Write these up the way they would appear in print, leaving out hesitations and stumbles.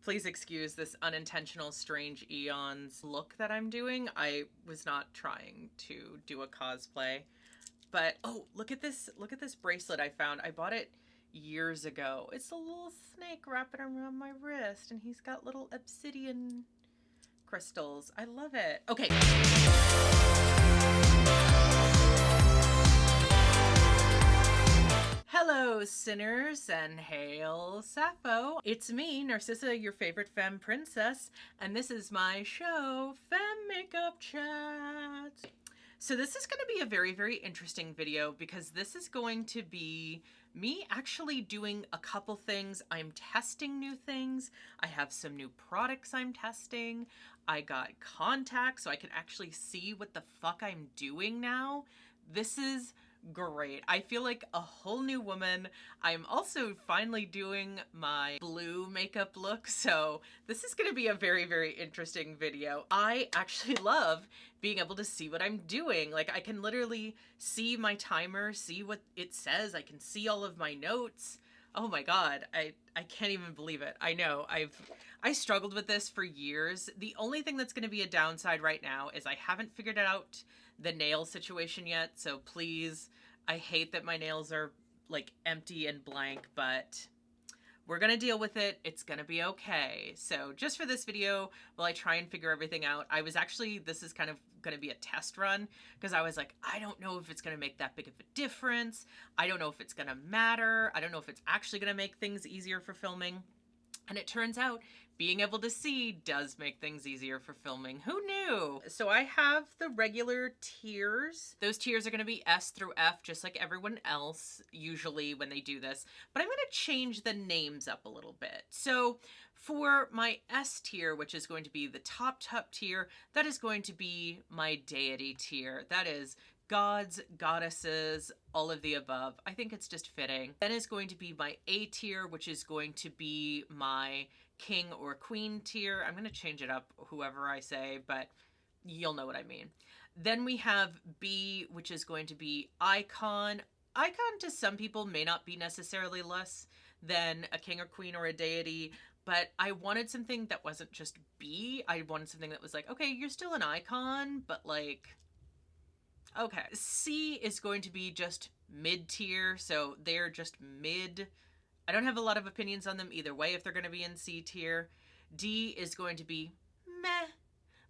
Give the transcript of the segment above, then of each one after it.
Please excuse this unintentional strange eons look that I'm doing. I was not trying to do a cosplay. But oh, look at this bracelet I found. I bought it years ago. It's a little snake wrapping around my wrist, and he's got little obsidian crystals. I love it. Okay. Hello, sinners, and hail Sappho. It's me, Narcissa, your favorite femme princess, and this is my show, Femme Makeup Chat. So this is going to be a very, very interesting video because this is going to be me actually doing a couple things. I'm testing new things. I have some new products I'm testing. I got contacts so I can actually see what the fuck I'm doing now. This is great. I feel like a whole new woman. I'm also finally doing my blue makeup look, so this is going to be a very, very interesting video. I actually love being able to see what I'm doing. Like, I can literally see my timer, see what it says. I can see all of my notes. Oh my god, I can't even believe it. I know, I struggled with this for years. The only thing that's going to be a downside right now is I haven't figured out the nail situation yet, so please, I hate that my nails are like empty and blank, but we're gonna deal with it. It's gonna be okay. So just for this video, while I try and figure everything out, this is kind of gonna be a test run because I was like, I don't know if it's gonna make that big of a difference. I don't know if it's gonna matter. I don't know if it's actually gonna make things easier for filming. And it turns out being able to see does make things easier for filming. Who knew? So I have the regular tiers. Those tiers are going to be S through F, just like everyone else usually when they do this. But I'm going to change the names up a little bit. So for my S tier, which is going to be the top tier, that is going to be my deity tier. That is gods, goddesses, all of the above. I think it's just fitting. Then is going to be my A tier, which is going to be my king or queen tier. I'm going to change it up, whoever I say, but you'll know what I mean. Then we have B, which is going to be icon. Icon to some people may not be necessarily less than a king or queen or a deity, but I wanted something that wasn't just B. I wanted something that was like, okay, you're still an icon, but like, okay. C is going to be just mid-tier, so they're just mid. I don't have a lot of opinions on them either way if they're going to be in C tier. D is going to be meh,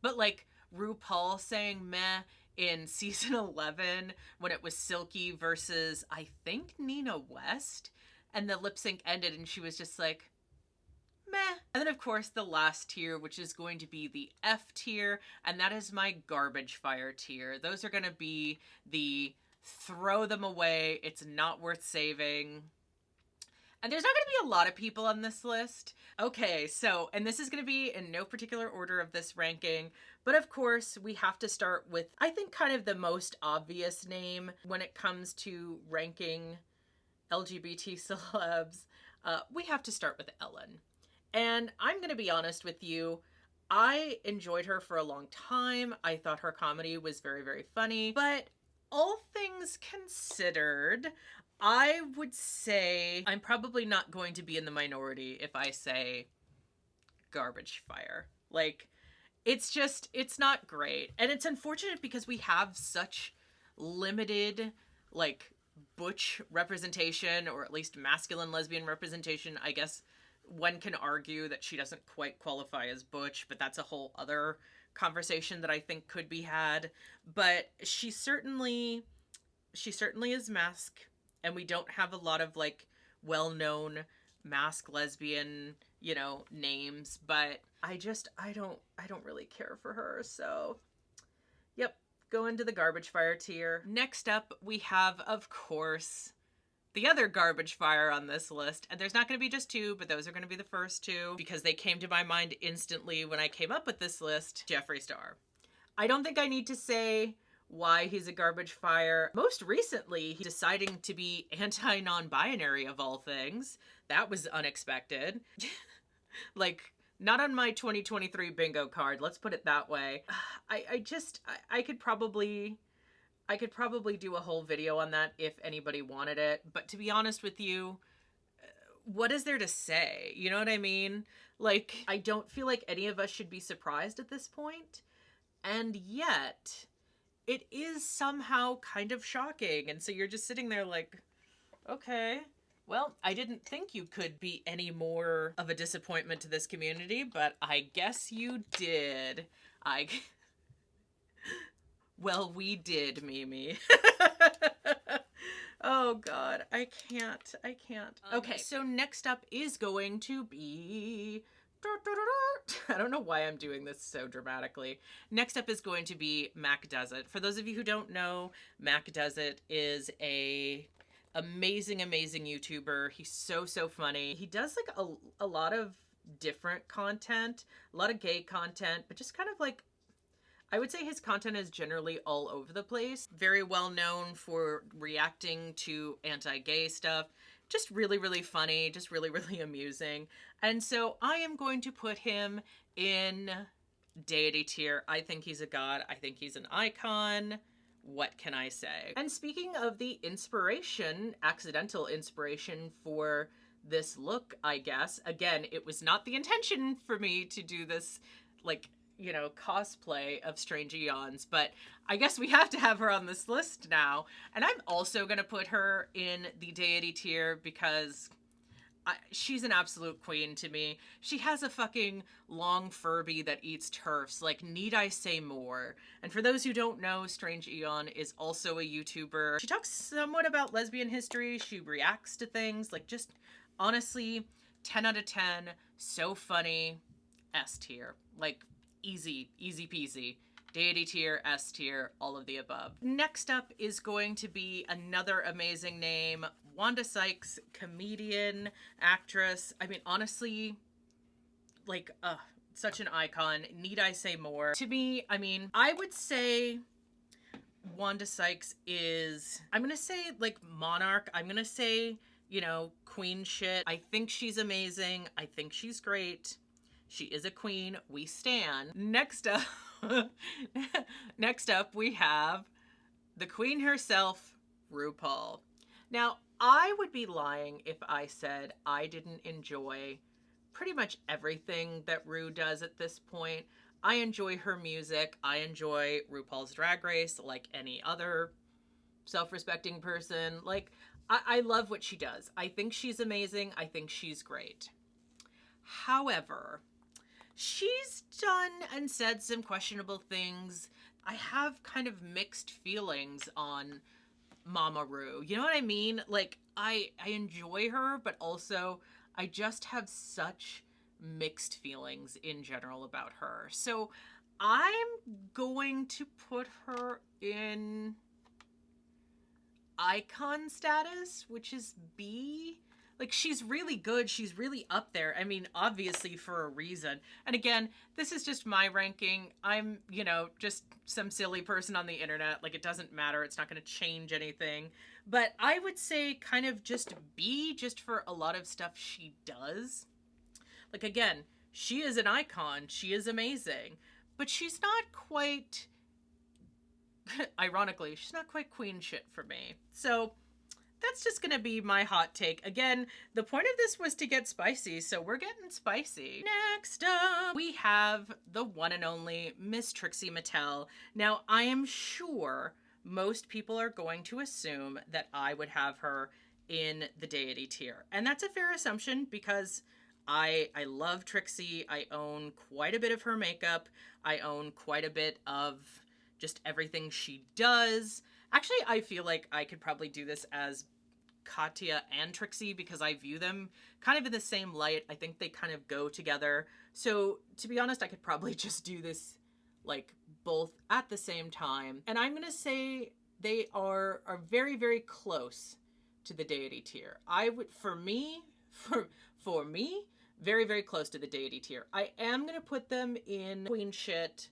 but like RuPaul saying meh in season 11 when it was Silky versus, I think, Nina West, and the lip sync ended and she was just like, meh. And then of course the last tier, which is going to be the F tier, and that is my garbage fire tier. Those are going to be the throw them away, it's not worth saving. And there's not going to be a lot of people on this list. Okay, so, and this is going to be in no particular order of this ranking, but of course we have to start with, I think, kind of the most obvious name when it comes to ranking LGBT celebs. We have to start with Ellen. And I'm going to be honest with you, I enjoyed her for a long time. I thought her comedy was very, very funny. But all things considered, I would say I'm probably not going to be in the minority if I say garbage fire. Like, it's not great. And it's unfortunate because we have such limited, like, butch representation, or at least masculine lesbian representation. I guess one can argue that she doesn't quite qualify as butch, but that's a whole other conversation that I think could be had. But she certainly is masc, and we don't have a lot of like well-known masc lesbian, you know, names, but I don't really care for her. So yep, go into the garbage fire tier. Next up, we have, of course, the other garbage fire on this list, and there's not going to be just two, but those are going to be the first two because they came to my mind instantly when I came up with this list. Jeffree Star. I don't think I need to say why he's a garbage fire. Most recently, he's deciding to be anti-non-binary of all things. That was unexpected. Like, not on my 2023 bingo card, let's put it that way. I could probably do a whole video on that if anybody wanted it, but to be honest with you, what is there to say? You know what I mean? Like, I don't feel like any of us should be surprised at this point. And yet, it is somehow kind of shocking. And so you're just sitting there like, okay, well, I didn't think you could be any more of a disappointment to this community, but I guess you did. Well, we did, Mimi. Oh God, I can't. Okay, so next up is going to be... I don't know why I'm doing this so dramatically. Next up is going to be Mac Does It. For those of you who don't know, Mac Does It is a amazing YouTuber. He's so funny. He does like a lot of different content, a lot of gay content, but just kind of like, I would say his content is generally all over the place. Very well known for reacting to anti-gay stuff. Just really funny, just really amusing. And so I am going to put him in deity tier. I think he's a god. I think he's an icon. What can I say? And speaking of the inspiration, accidental inspiration for this look, I guess, again, it was not the intention for me to do this, like, you know, cosplay of Strange Eons, but I guess we have to have her on this list now. And I'm also going to put her in the deity tier because she's an absolute queen to me. She has a fucking long Furby that eats turfs. Like, need I say more? And for those who don't know, Strange Eon is also a YouTuber. She talks somewhat about lesbian history. She reacts to things. Like, just honestly, 10 out of 10. So funny. S tier. Like, easy peasy. Deity tier, S tier, all of the above. Next up is going to be another amazing name, Wanda Sykes, comedian, actress. I mean, honestly, like, such an icon. Need I say more? To me, I mean, I would say Wanda Sykes is, I'm gonna say, like, monarch. I'm gonna say, you know, queen shit. I think she's amazing. I think she's great. She is a queen. We stan. Next up, we have the queen herself, RuPaul. Now, I would be lying if I said I didn't enjoy pretty much everything that Ru does at this point. I enjoy her music. I enjoy RuPaul's Drag Race like any other self-respecting person. Like, I love what she does. I think she's amazing. I think she's great. However, she's done and said some questionable things. I have kind of mixed feelings on Mama Ru. You know what I mean? Like, I enjoy her, but also I just have such mixed feelings in general about her. So I'm going to put her in icon status, which is B. Like, she's really good. She's really up there. I mean, obviously for a reason. And again, this is just my ranking. I'm, you know, just some silly person on the internet. Like, it doesn't matter. It's not going to change anything. But I would say kind of just B, just for a lot of stuff she does. Like, again, she is an icon. She is amazing. But she's not quite, ironically, she's not quite queen shit for me. So that's just gonna be my hot take. Again, the point of this was to get spicy, so we're getting spicy. Next up, we have the one and only Miss Trixie Mattel. Now, I am sure most people are going to assume that I would have her in the deity tier. And that's a fair assumption because I love Trixie. I own quite a bit of her makeup. I own quite a bit of just everything she does. Actually, I feel like I could probably do this as Katya and Trixie because I view them kind of in the same light. I think they kind of go together. So to be honest, I could probably just do this like both at the same time. And I'm going to say they are very, very close to the deity tier. I would, for me, very, very close to the deity tier. I am going to put them in queen shit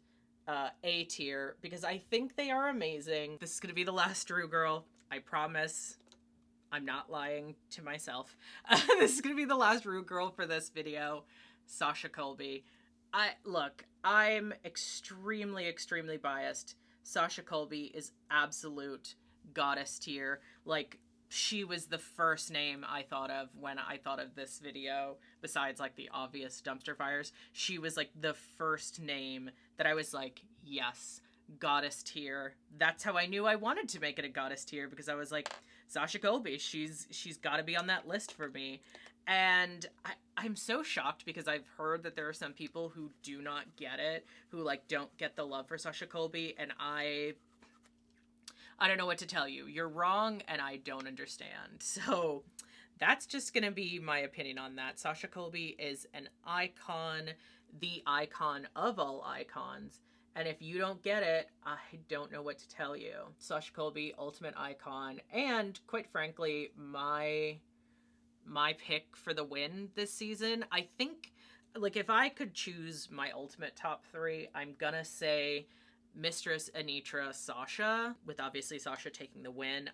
A tier because I think they are amazing. This is going to be the last Ru girl. I promise. I'm not lying to myself. This is going to be the last Ru girl for this video. Sasha Colby. Look, I'm extremely, extremely biased. Sasha Colby is absolute goddess tier. Like, she was the first name I thought of when I thought of this video, besides like the obvious dumpster fires. She was like the first name that I was like, yes, goddess tier. That's how I knew I wanted to make it a goddess tier, because I was like, Sasha Colby, she's got to be on that list for me. And I'm so shocked, because I've heard that there are some people who do not get it, who like don't get the love for Sasha Colby, and I don't know what to tell you. You're wrong, and I don't understand. So that's just going to be my opinion on that. Sasha Colby is an icon, the icon of all icons. And if you don't get it, I don't know what to tell you. Sasha Colby, ultimate icon. And quite frankly, my pick for the win this season, I think, like, if I could choose my ultimate top 3, I'm going to say Mistress, Anitra, Sasha, with obviously Sasha taking the win.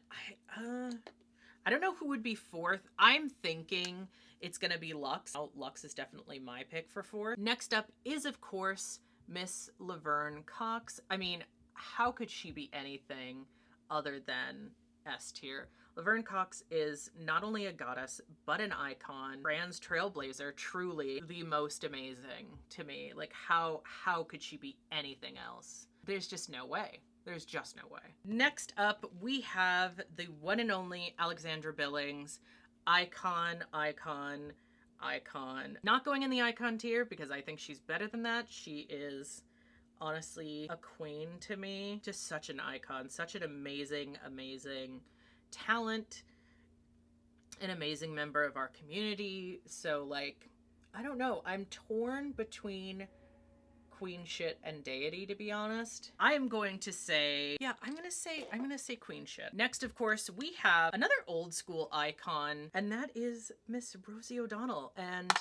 I don't know who would be 4th. I'm thinking it's gonna be Luxx. Oh, Luxx is definitely my pick for 4th. Next up is, of course, Miss Laverne Cox. I mean, how could she be anything other than S tier? Laverne Cox is not only a goddess, but an icon, trans trailblazer, truly the most amazing to me. Like, how could she be anything else? There's just no way. There's just no way. Next up, we have the one and only Alexandra Billings. Icon, icon, icon. Not going in the icon tier, because I think she's better than that. She is honestly a queen to me. Just such an icon, such an amazing, amazing talent, an amazing member of our community. So like, I don't know. I'm torn between queen shit and deity, to be honest. I am going to say, yeah, I'm gonna say queen shit. Next, of course, we have another old school icon, and that is Miss Rosie O'Donnell. And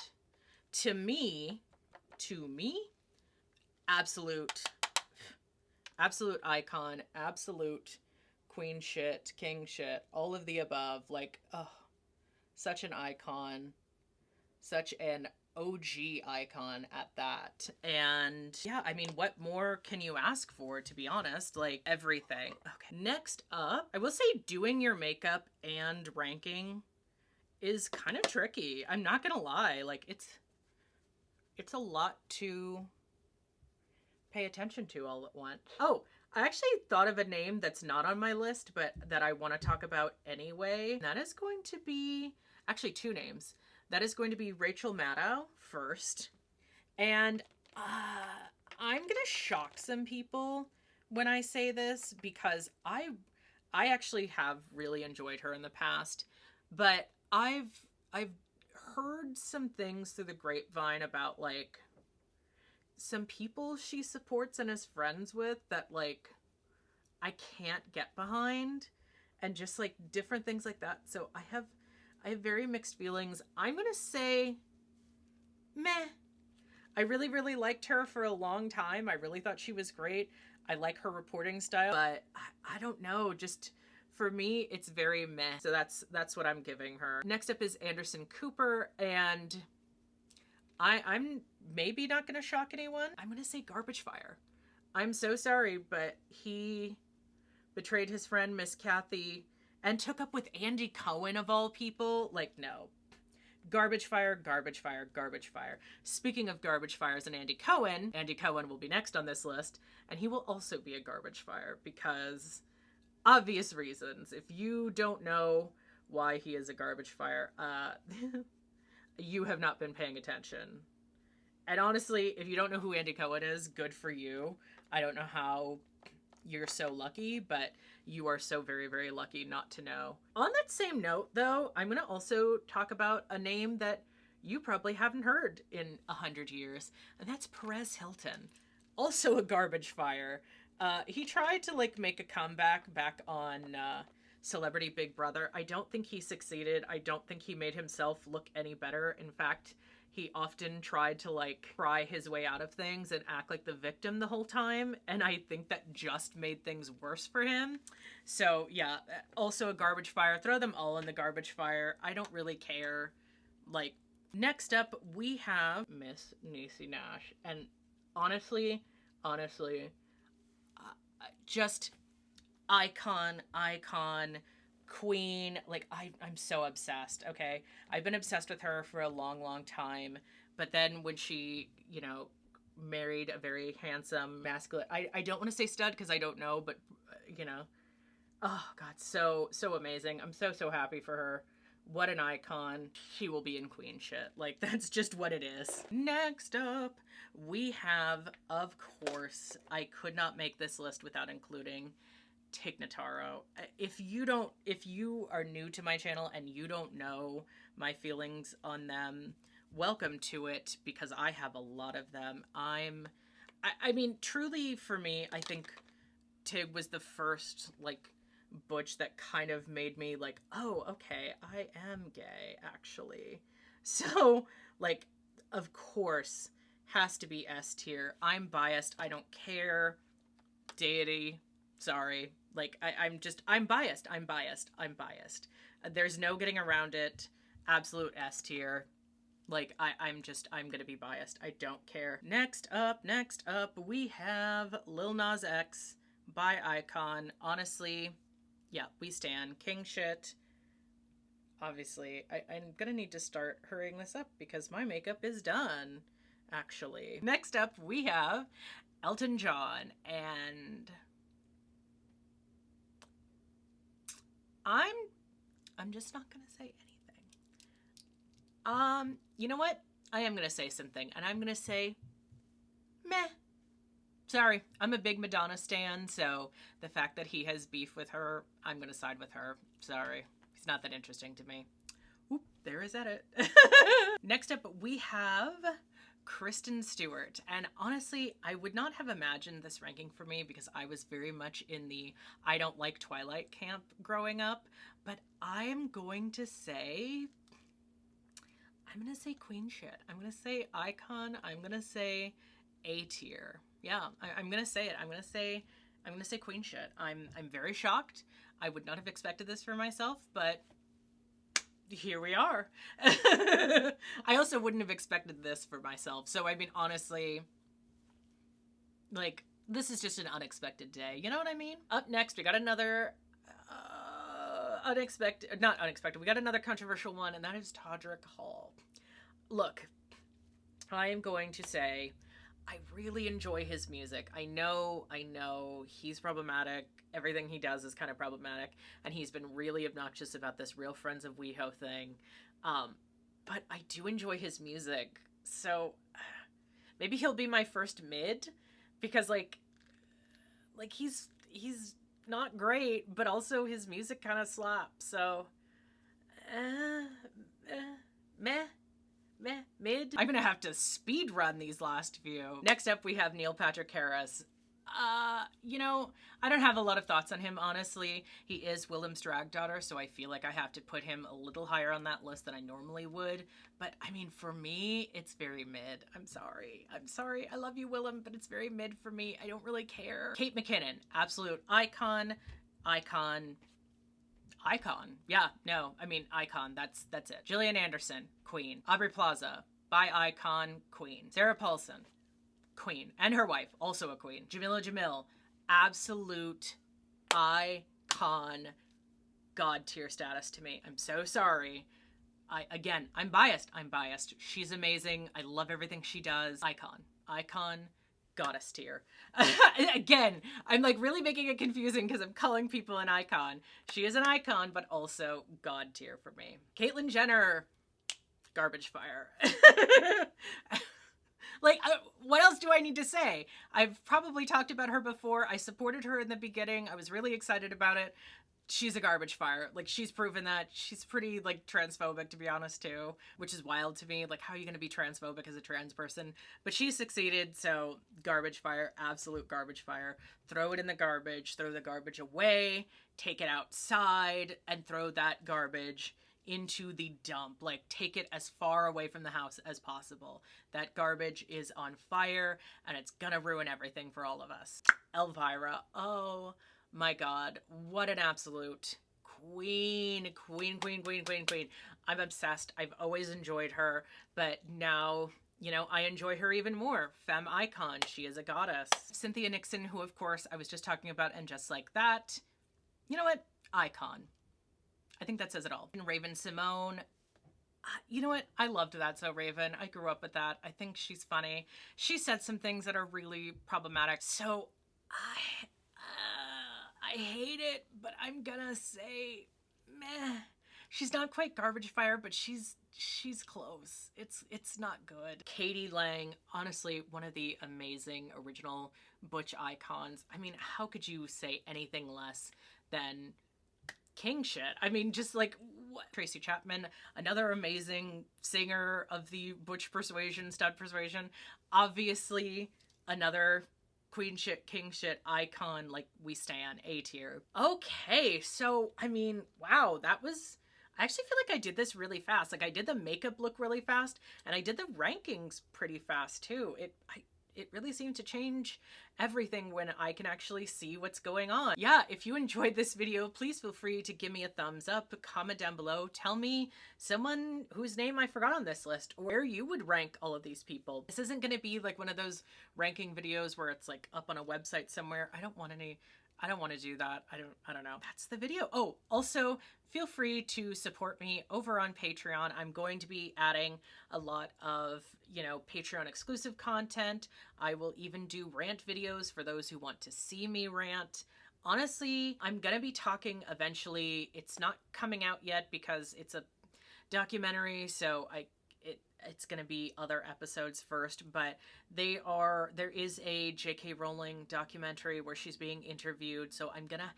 to me, absolute icon, absolute queen shit, king shit, all of the above. Like, oh, such an icon, such an OG icon at that. And yeah, I mean, what more can you ask for, to be honest? Like, everything. Okay, next up, I will say doing your makeup and ranking is kind of tricky. I'm not gonna lie. Like, it's a lot to pay attention to all at once. Oh, I actually thought of a name that's not on my list, but that I want to talk about anyway. That is going to be, actually 2 names. That is going to be Rachel Maddow first. And I'm going to shock some people when I say this, because I actually have really enjoyed her in the past, but I've heard some things through the grapevine about like some people she supports and is friends with that like I can't get behind, and just like different things like that. So I have very mixed feelings. I'm gonna say meh. I really, really liked her for a long time. I really thought she was great. I like her reporting style, but I don't know, just for me, it's very meh. So that's what I'm giving her. Next up is Anderson Cooper, and I'm maybe not gonna shock anyone. I'm gonna say Garbage Fire. I'm so sorry, but he betrayed his friend, Miss Kathy, and took up with Andy Cohen of all people. Like, no. Garbage Fire, Garbage Fire, Garbage Fire. Speaking of Garbage Fires and Andy Cohen will be next on this list, and he will also be a Garbage Fire because obvious reasons. If you don't know why he is a Garbage Fire, you have not been paying attention. And honestly, if you don't know who Andy Cohen is, good for you. I don't know how you're so lucky, but you are so very, very lucky not to know. On that same note, though, I'm going to also talk about a name that you probably haven't heard in 100 years, and that's Perez Hilton. Also a Garbage Fire. He tried to, like, make a comeback back on Celebrity Big Brother. I don't think he succeeded. I don't think he made himself look any better. In fact, he often tried to like pry his way out of things and act like the victim the whole time. And I think that just made things worse for him. So yeah, also a Garbage Fire. Throw them all in the Garbage Fire. I don't really care. Like, next up, we have Miss Niecy Nash. And honestly, just icon, queen. Like, I'm so obsessed, okay? I've been obsessed with her for a long, long time. But then when she, you know, married a very handsome, masculine, I don't want to say stud because I don't know, but, you know, oh, God, so amazing. I'm so happy for her. What an icon. She will be in queen shit. Like, that's just what it is. Next up, we have, of course, I could not make this list without including Tig Notaro. If you are new to my channel and you don't know my feelings on them, welcome to it, because I have a lot of them. I mean, truly for me, I think Tig was the first, like, butch that kind of made me like, oh, okay, I am gay, actually. So, like, of course, has to be S tier. I'm biased. I don't care. Deity. Sorry. Like, I'm biased. I'm biased. I'm biased. There's no getting around it. Absolute S tier. Like, I'm gonna be biased. I don't care. Next up, we have Lil Nas X, bi icon. Honestly, yeah, we stan. King shit. Obviously, I'm gonna need to start hurrying this up because my makeup is done, actually. Next up, we have Elton John, and I'm just not gonna say anything. You know what? I am gonna say something, and I'm gonna say, meh. Sorry, I'm a big Madonna stan, so the fact that he has beef with her, I'm gonna side with her. Sorry. He's not that interesting to me. Oop, there is edit. Next up, we have Kristen Stewart. And honestly, I would not have imagined this ranking for me because I was very much in the I don't like Twilight camp growing up. But I am going to say queen shit. I'm going to say icon. I'm going to say A tier. Yeah, I'm going to say it. I'm going to say queen shit. I'm very shocked. I would not have expected this for myself, but here we are. I also wouldn't have expected this for myself. So, I mean, honestly, like, this is just an unexpected day. You know what I mean? Up next, we got another not unexpected. We got another controversial one, and that is Todrick Hall. Look, I am going to say I really enjoy his music. I know he's problematic. Everything he does is kind of problematic, and he's been really obnoxious about this Real Friends of WeHo thing. But I do enjoy his music, so maybe he'll be my first mid, because like he's not great, but also his music kind of slaps. So, mid. I'm gonna have to speed run these last few. Next up, we have Neil Patrick Harris. You know, I don't have a lot of thoughts on him, honestly. He is Willem's drag daughter, so I feel like I have to put him a little higher on that list than I normally would. But, I mean, for me, it's very mid. I'm sorry. I love you, Willem, but it's very mid for me. I don't really care. Kate McKinnon, absolute icon. Yeah, no, I mean, icon. That's it. Gillian Anderson, queen. Aubrey Plaza, bi icon, queen. Sarah Paulson, queen. And her wife, also a queen. Jamila Jamil, absolute icon, god tier status to me. I'm so sorry. I'm biased. She's amazing. I love everything she does. Icon, goddess tier. Again, I'm like really making it confusing because I'm calling people an icon. She is an icon, but also god tier for me. Caitlyn Jenner, garbage fire. Like, what else do I need to say? I've probably talked about her before. I supported her in the beginning. I was really excited about it. She's a garbage fire. Like, she's proven that. She's pretty, like, transphobic, to be honest, too, which is wild to me. Like, how are you going to be transphobic as a trans person? But she succeeded, so garbage fire, absolute garbage fire. Throw it in the garbage, throw the garbage away, take it outside, and throw that garbage into the dump. Like, take it as far away from the house as possible. That garbage is on fire, and it's gonna ruin everything for all of us. Elvira, oh my god, what an absolute queen. I'm obsessed. I've always enjoyed her, but now, you know, I enjoy her even more. Femme icon, she is a goddess. Cynthia Nixon, who of course I was just talking about, and just like that, you know what? Icon. I think that says it all. And Raven Simone, you know what? I loved That So Raven. I grew up with that. I think she's funny. She said some things that are really problematic. So I hate it, but I'm gonna say meh. She's not quite garbage fire, but she's close. It's not good. Katie Lang, honestly, one of the amazing original butch icons. I mean, how could you say anything less than king shit? I mean, just like what? Tracy Chapman, another amazing singer of the butch persuasion, stud persuasion. Obviously, another queen shit, king shit icon. Like, we stan A tier. Okay, so I mean, wow, that was. I actually feel like I did this really fast. Like, I did the makeup look really fast, and I did the rankings pretty fast too. It really seemed to change everything when I can actually see what's going on. Yeah, if you enjoyed this video, please feel free to give me a thumbs up, comment down below, tell me someone whose name I forgot on this list, or where you would rank all of these people. This isn't gonna be like one of those ranking videos where it's like up on a website somewhere. I don't want to do that. I don't know. That's the video. Oh, also feel free to support me over on Patreon. I'm going to be adding a lot of, Patreon exclusive content. I will even do rant videos for those who want to see me rant. Honestly, I'm going to be talking eventually. It's not coming out yet because it's a documentary, so it's going to be other episodes first, but there is a J.K. Rowling documentary where she's being interviewed, so I'm going to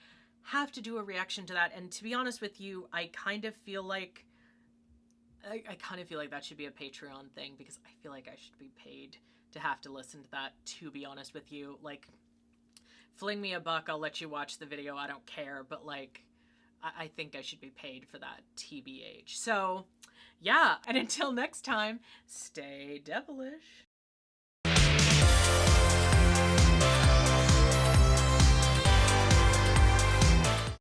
have to do a reaction to that. And to be honest with you, I kind of feel like that should be a Patreon thing, because I feel like I should be paid to have to listen to that, to be honest with you. Like, fling me a buck, I'll let you watch the video, I don't care, but like, I think I should be paid for that, TBH. So, yeah, and until next time, stay devilish.